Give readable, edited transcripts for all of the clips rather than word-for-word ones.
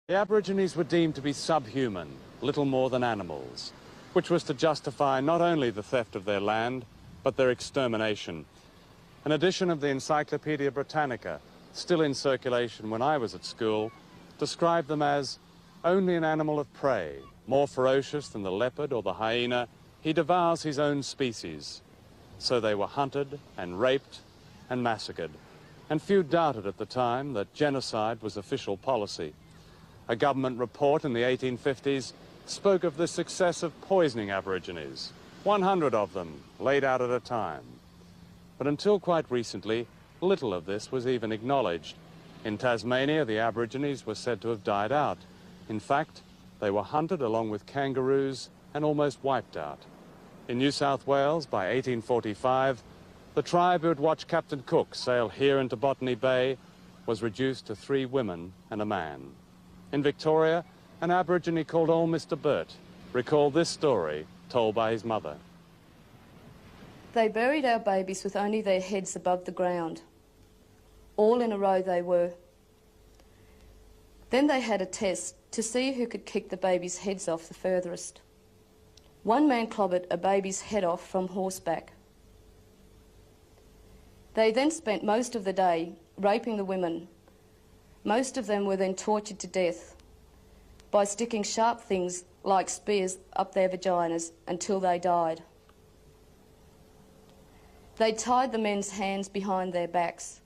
The Aborigines were deemed to be subhuman, little more than animals, which was to justify not only the theft of their land, but their extermination. An edition of the Encyclopedia Britannica, still in circulation when I was at school, described them as only an animal of prey, more ferocious than the leopard or the hyena. He devours his own species. So they were hunted and raped and massacred. And few doubted at the time that genocide was official policy. A government report in the 1850s spoke of the success of poisoning Aborigines, 100 of them laid out at a time. But until quite recently, little of this was even acknowledged. In Tasmania, the Aborigines were said to have died out. In fact, they were hunted along with kangaroos and almost wiped out. In New South Wales, by 1845, the tribe who had watched Captain Cook sail here into Botany Bay was reduced to 3 women and a man. In Victoria, an Aborigine called Old Mr. Burt recalled this story told by his mother. They buried our babies with only their heads above the ground. All in a row they were. Then they had a test to see who could kick the babies' heads off the furthest. One man clobbered a baby's head off from horseback. They then spent most of the day raping the women. Most of them were then tortured to death by sticking sharp things like spears up their vaginas until they died. They tied the men's hands behind their backs,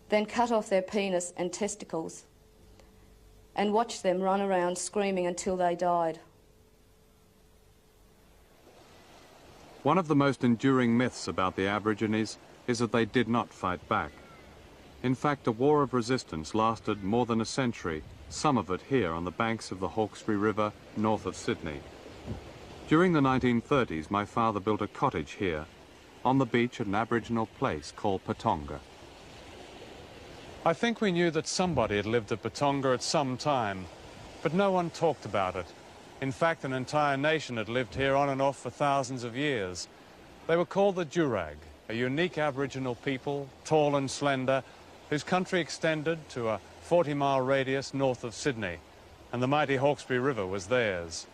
then cut off their penis and testicles, and watched them run around screaming until they died. One of the most enduring myths about the Aborigines is that they did not fight back. In fact, a war of resistance lasted more than a century, some of it here on the banks of the Hawkesbury River, north of Sydney. During the 1930s, my father built a cottage here, on the beach at an Aboriginal place called Patonga. I think we knew that somebody had lived at Patonga at some time, but no one talked about it. In fact, an entire nation had lived here on and off for thousands of years. They were called the Jurag, a unique Aboriginal people, tall and slender, whose country extended to a 40-mile radius north of Sydney, and the mighty Hawkesbury River was theirs.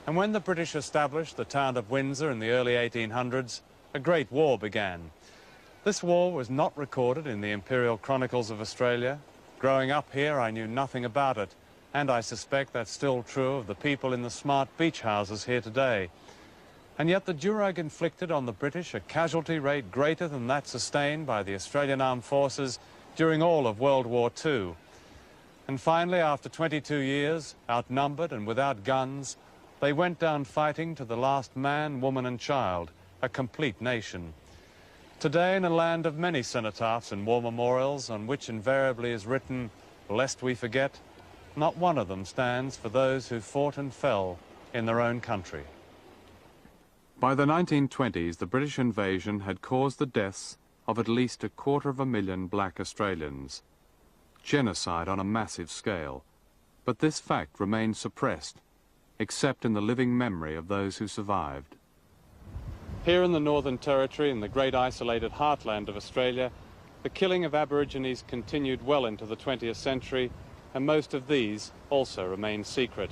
And when the British established the town of Windsor in the early 1800s, a great war began. This war was not recorded in the Imperial Chronicles of Australia. Growing up here, I knew nothing about it, and I suspect that's still true of the people in the smart beach houses here today. And yet the Jurag inflicted on the British a casualty rate greater than that sustained by the Australian Armed Forces during all of World War II. And finally, after 22 years, outnumbered and without guns, they went down fighting to the last man, woman and child, a complete nation. Today, in a land of many cenotaphs and war memorials on which invariably is written, "Lest we forget," not one of them stands for those who fought and fell in their own country. By the 1920s, the British invasion had caused the deaths of at least 250,000 black Australians. Genocide on a massive scale. But this fact remained suppressed, except in the living memory of those who survived. Here in the Northern Territory, in the great isolated heartland of Australia, the killing of Aborigines continued well into the 20th century, and most of these also remained secret.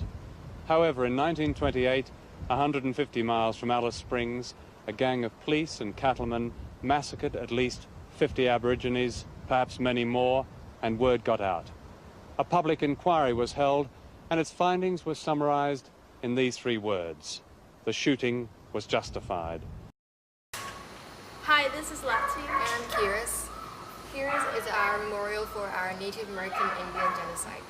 However, in 1928, 150 miles from Alice Springs, a gang of police and cattlemen massacred at least 50 Aborigines, perhaps many more, and word got out. A public inquiry was held, and its findings were summarized in these 3 words: the shooting was justified. Hi, this is Lati. And Kiris. Kiris is our memorial for our Native American Indian genocide.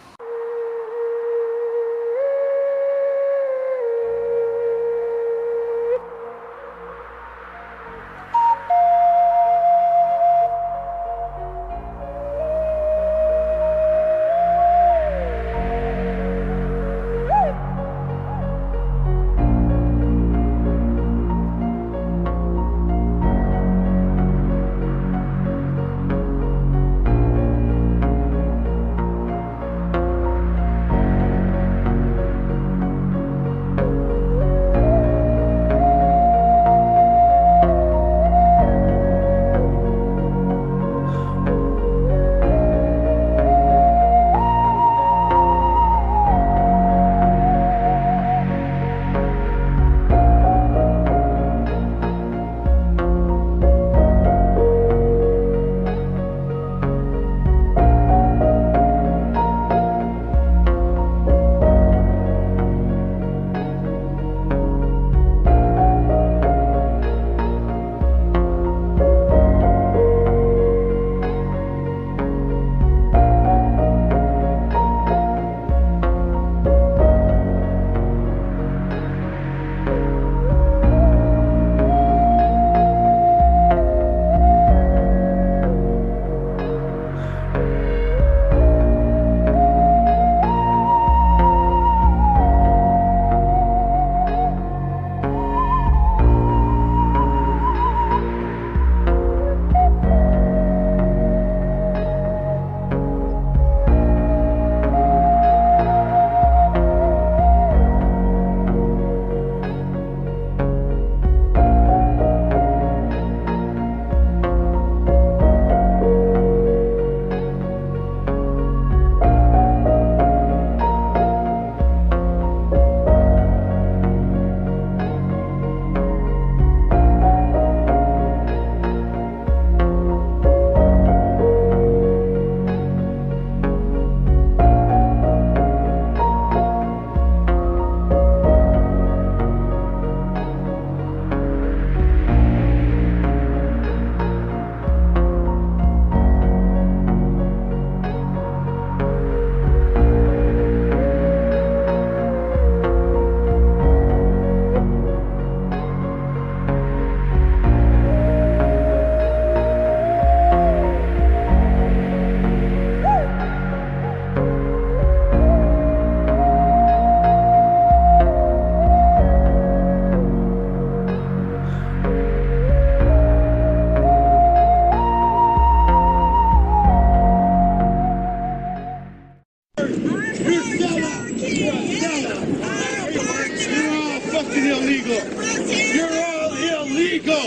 illegal. You're all illegal.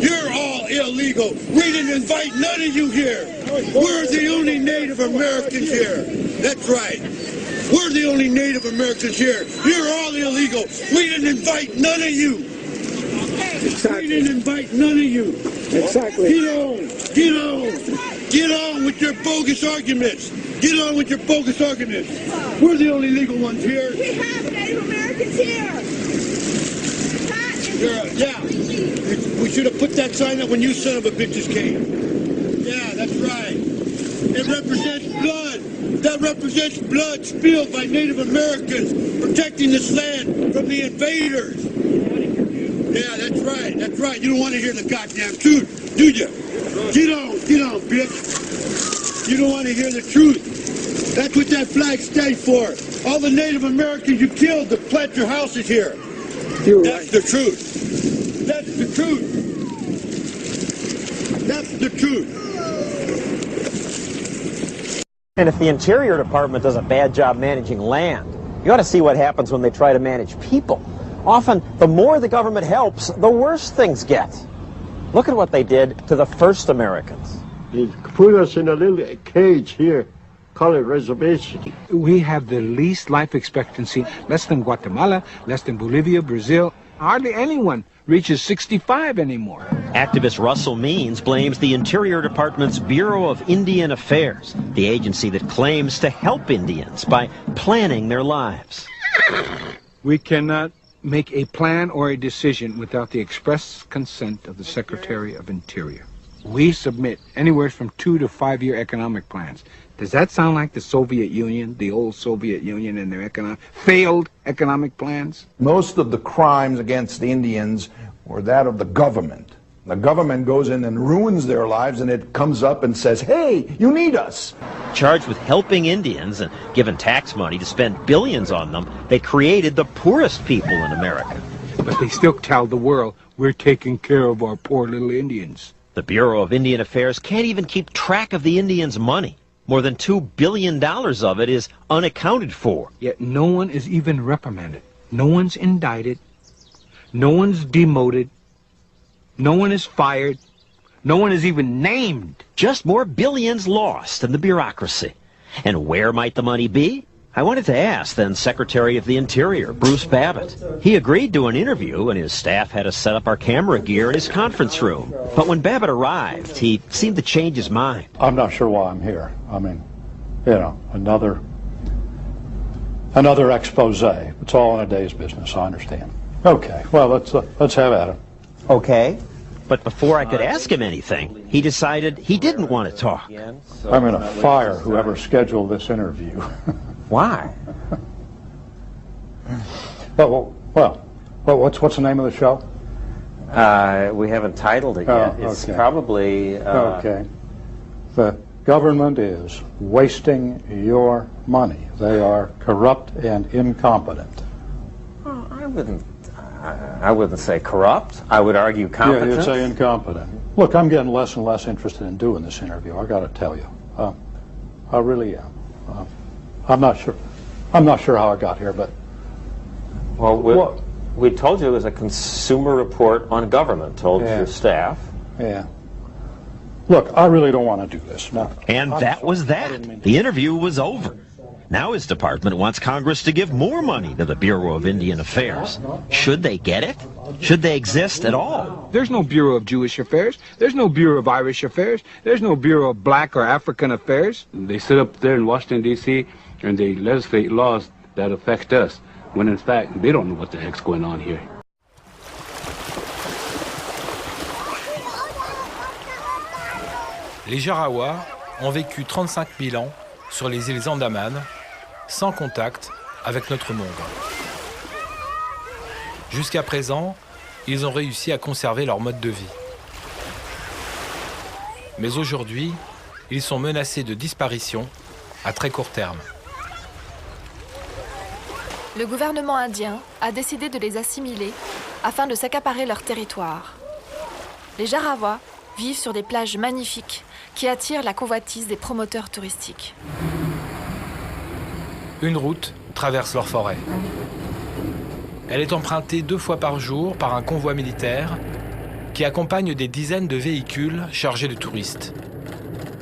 You're all illegal. We didn't invite none of you here. We're the only Native Americans here. That's right. We're the only Native Americans here. You're all illegal. We didn't invite none of you. Exactly. We didn't invite none of you. Exactly. Get on with your bogus arguments. Get on with your bogus arguments. We're the only legal ones here. We have Native Americans here. Yeah. We should have put that sign up when you son of a bitches came. Yeah, that's right. It represents blood. That represents blood spilled by Native Americans protecting this land from the invaders. Yeah, that's right. That's right. You don't want to hear the goddamn truth, do you? Get on, bitch. You don't want to hear the truth. That's what that flag stands for. All the Native Americans you killed to plant your houses here. That's the truth. That's the truth. That's the truth. And if the Interior Department does a bad job managing land, you ought to see what happens when they try to manage people. Often, the more the government helps, the worse things get. Look at what they did to the first Americans. They put us in a little cage here, call it reservation. We have the least life expectancy, less than Guatemala, less than Bolivia, Brazil. Hardly anyone reaches 65 anymore. Activist Russell Means blames the Interior Department's Bureau of Indian Affairs, the agency that claims to help Indians by planning their lives. We cannot make a plan or a decision without the express consent of the Secretary of Interior. We submit anywhere from 2 to 5 year economic plans. Does that sound like the Soviet Union, the old Soviet Union and their failed economic plans? Most of the crimes against the Indians were that of the government. The government goes in and ruins their lives, and it comes up and says, hey, you need us. Charged with helping Indians and given tax money to spend billions on them, they created the poorest people in America. But they still tell the world, we're taking care of our poor little Indians. The Bureau of Indian Affairs can't even keep track of the Indians' money. More than $2 billion of it is unaccounted for. Yet no one is even reprimanded. No one's indicted. No one's demoted. No one is fired. No one is even named. Just more billions lost in the bureaucracy. And where might the money be? I wanted to ask then Secretary of the Interior, Bruce Babbitt. He agreed to an interview, and his staff had us set up our camera gear in his conference room. But when Babbitt arrived, he seemed to change his mind. I'm not sure why I'm here. I mean, you know, another expose. It's all in a day's business, I understand. Okay, well, let's have at it. Okay. But before I could ask him anything, he decided he didn't want to talk. I'm going to fire whoever scheduled this interview. Why? Well, what's the name of the show? We haven't titled it yet. It's probably... Okay. The government is wasting your money. They are corrupt and incompetent. Well, I wouldn't say corrupt. I would argue competent. Yeah, you'd say incompetent. Look, I'm getting less and less interested in doing this interview. I got to tell you, I really am. I'm not sure how I got here, but well, we told you it was a consumer report on government. Told your staff. Yeah. Look, I really don't want to do this now. And that was that. The interview was over. Now his department wants Congress to give more money to the Bureau of Indian Affairs. Should they get it? Should they exist at all? There's no Bureau of Jewish Affairs. There's no Bureau of Irish Affairs. There's no Bureau of Black or African Affairs. They sit up there in Washington, D.C., and they legislate laws that affect us, when in fact, they don't know what the heck's going on here. Les JARAWAS ont vécu 35 000 ans sur les îles Andaman, sans contact avec notre monde. Jusqu'à présent, ils ont réussi à conserver leur mode de vie. Mais aujourd'hui, ils sont menacés de disparition à très court terme. Le gouvernement indien a décidé de les assimiler afin de s'accaparer leur territoire. Les JARAWAS vivent sur des plages magnifiques qui attirent la convoitise des promoteurs touristiques. Une route traverse leur forêt. Elle est empruntée 2 fois par jour par un convoi militaire qui accompagne des dizaines de véhicules chargés de touristes.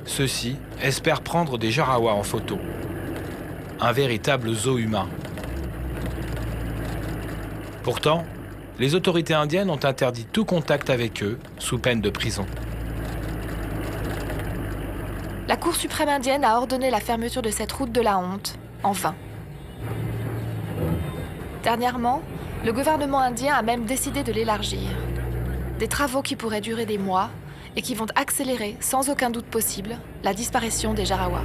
Ceux-ci espèrent prendre des Jarawas en photo. Un véritable zoo humain. Pourtant, les autorités indiennes ont interdit tout contact avec eux sous peine de prison. La Cour suprême indienne a ordonné la fermeture de cette route de la honte, en vain. Dernièrement, le gouvernement indien a même décidé de l'élargir. Des travaux qui pourraient durer des mois et qui vont accélérer, sans aucun doute possible, la disparition des Jarawas.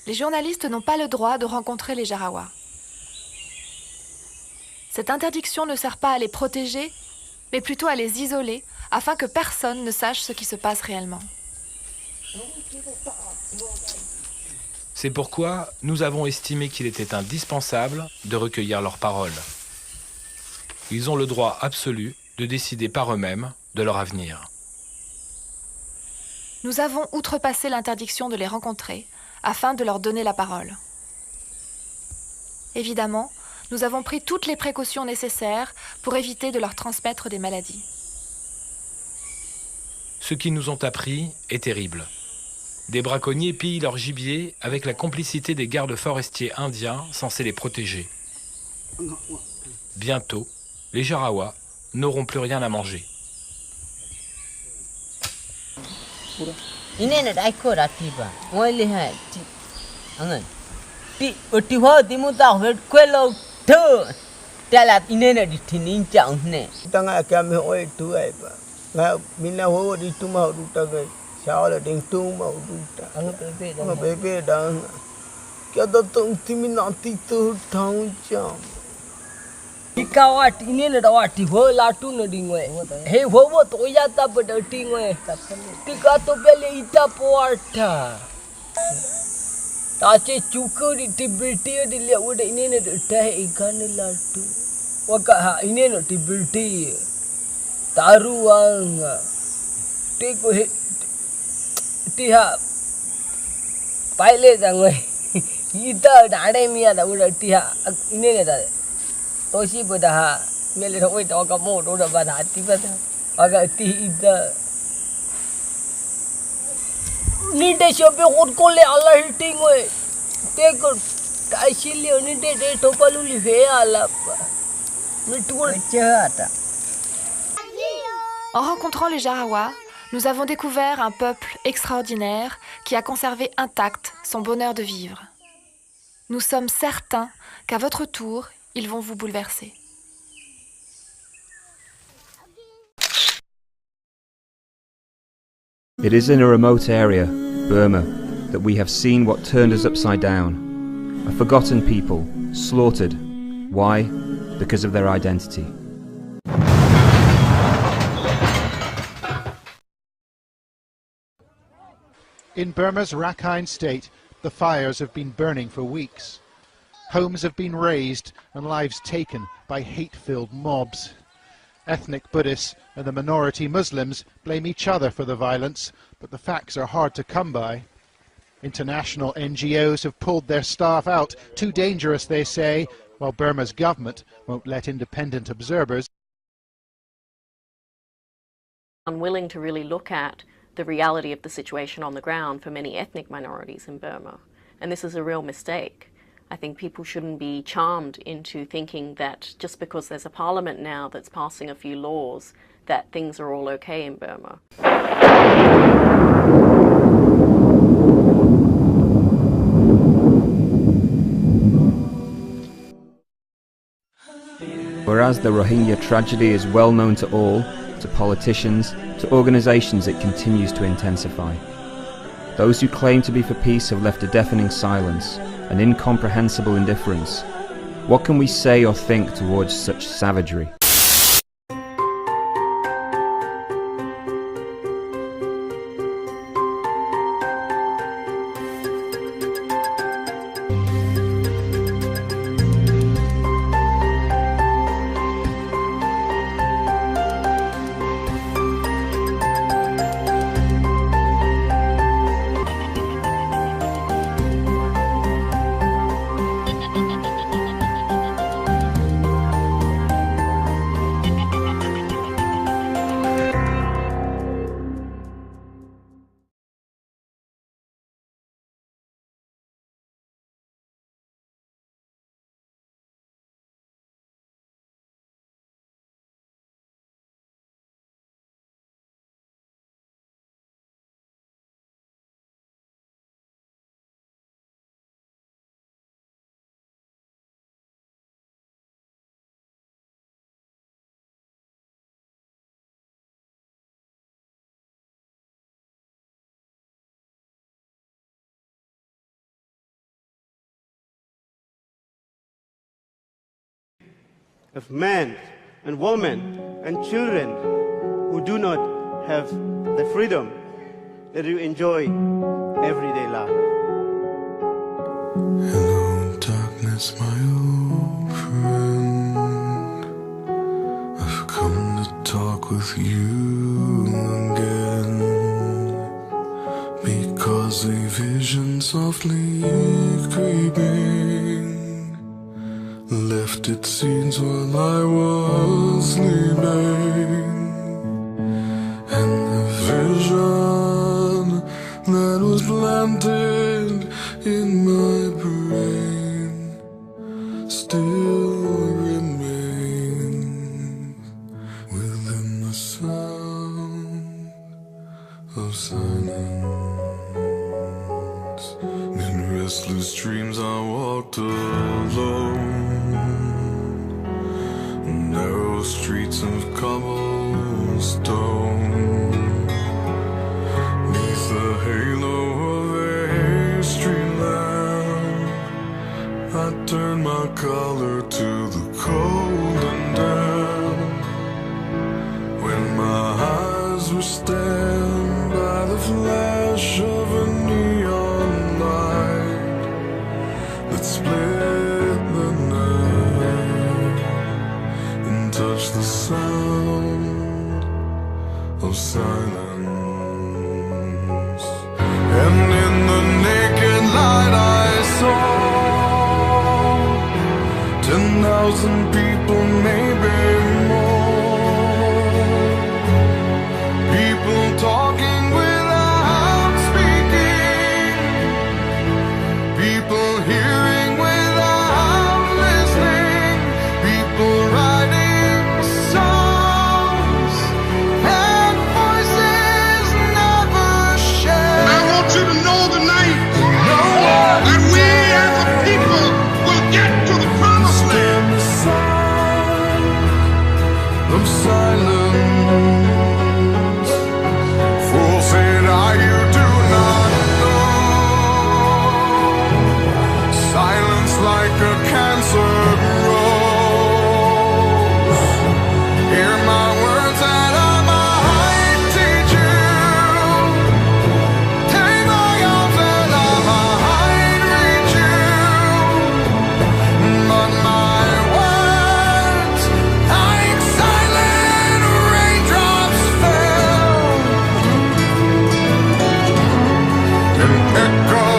Les journalistes n'ont pas le droit de rencontrer les Jarawas. Cette interdiction ne sert pas à les protéger, mais plutôt à les isoler, afin que personne ne sache ce qui se passe réellement. C'est pourquoi nous avons estimé qu'il était indispensable de recueillir leurs paroles. Ils ont le droit absolu de décider par eux-mêmes de leur avenir. Nous avons outrepassé l'interdiction de les rencontrer, afin de leur donner la parole. Évidemment, nous avons pris toutes les précautions nécessaires pour éviter de leur transmettre des maladies. Ce qu'ils nous ont appris est terrible. Des braconniers pillent leur gibier avec la complicité des gardes forestiers indiens censés les protéger. Bientôt, les Jarawas n'auront plus rien à manger. Ini nak ikut atiba. Moi lihat. Angan. Ti otiwa timuta vet kwelo tu. Talat ini nak ditinin jang ne. Tanga kami oi tu ai ba. Nga mina ho di tu ma du ta ga. Sao ding tu ma du ta. Anga bebe dang. Kya da tung timina ti tu thang jam. Ikawat ini nak awati ho latu na dingwe. He ho to ya ta pada dingwe. Tika to pele ita porta. Tache cukur di berti di lihat udah ini nak teh ikan latu. Waka ha ini nak di berti. Taruang. Tiko he. Tiha. Pilot angwe. Ita ada mia dah udah tiha. Ini nak dah. Tosi pada mele oi to ka mo do da pada tiba aga ti ida ni de shobe hot ko le ala hitting oi te ko kaisili ni de to paluli he ala mitu chata. En rencontrant les Jarawas, nous avons découvert un peuple extraordinaire qui a conservé intact son bonheur de vivre. Nous sommes certains qu'à votre tour, ils vont vous bouleverser. It is in a remote area, Burma, that we have seen what turned us upside down. A forgotten people, slaughtered. Why? Because of their identity. In Burma's Rakhine state, the fires have been burning for weeks. Homes have been razed and lives taken by hate-filled mobs. Ethnic Buddhists and the minority Muslims blame each other for the violence, but the facts are hard to come by. International NGOs have pulled their staff out, too dangerous, they say, while Burma's government won't let independent observers. Unwilling to really look at the reality of the situation on the ground for many ethnic minorities in Burma, and this is a real mistake. I think people shouldn't be charmed into thinking that just because there's a parliament now that's passing a few laws that things are all okay in Burma. Whereas the Rohingya tragedy is well known to all, to politicians, to organisations, it continues to intensify. Those who claim to be for peace have left a deafening silence, an incomprehensible indifference. What can we say or think towards such savagery? of men and women and children who do not have the freedom that you enjoy everyday life. Hello, darkness, my old friend. I've come to talk with you again, because a vision softly creeping left its seeds while I was sleeping, and the vision that was planted in my brain still remains within the sound of silence. In restless dreams I walked alone, narrow streets of cobblestone, neath the halo of a street lamp. I turned my collar to the cold and damp, when my eyes were stabbed by the flash of a neon light that split the night and touched the sound of silence. And in the naked light I saw 10,000 people, maybe more. People talking without speaking, people hearing without listening, people writing songs and voices never shared. I want you to know tonight that we as a people will get to the promised land. The sound of silence. Fool said I, you do not know. Silence like a cancer grows. Hear my words and I might teach you. Take my arms and I might reach you. But my words, like silent raindrops, fell and echoed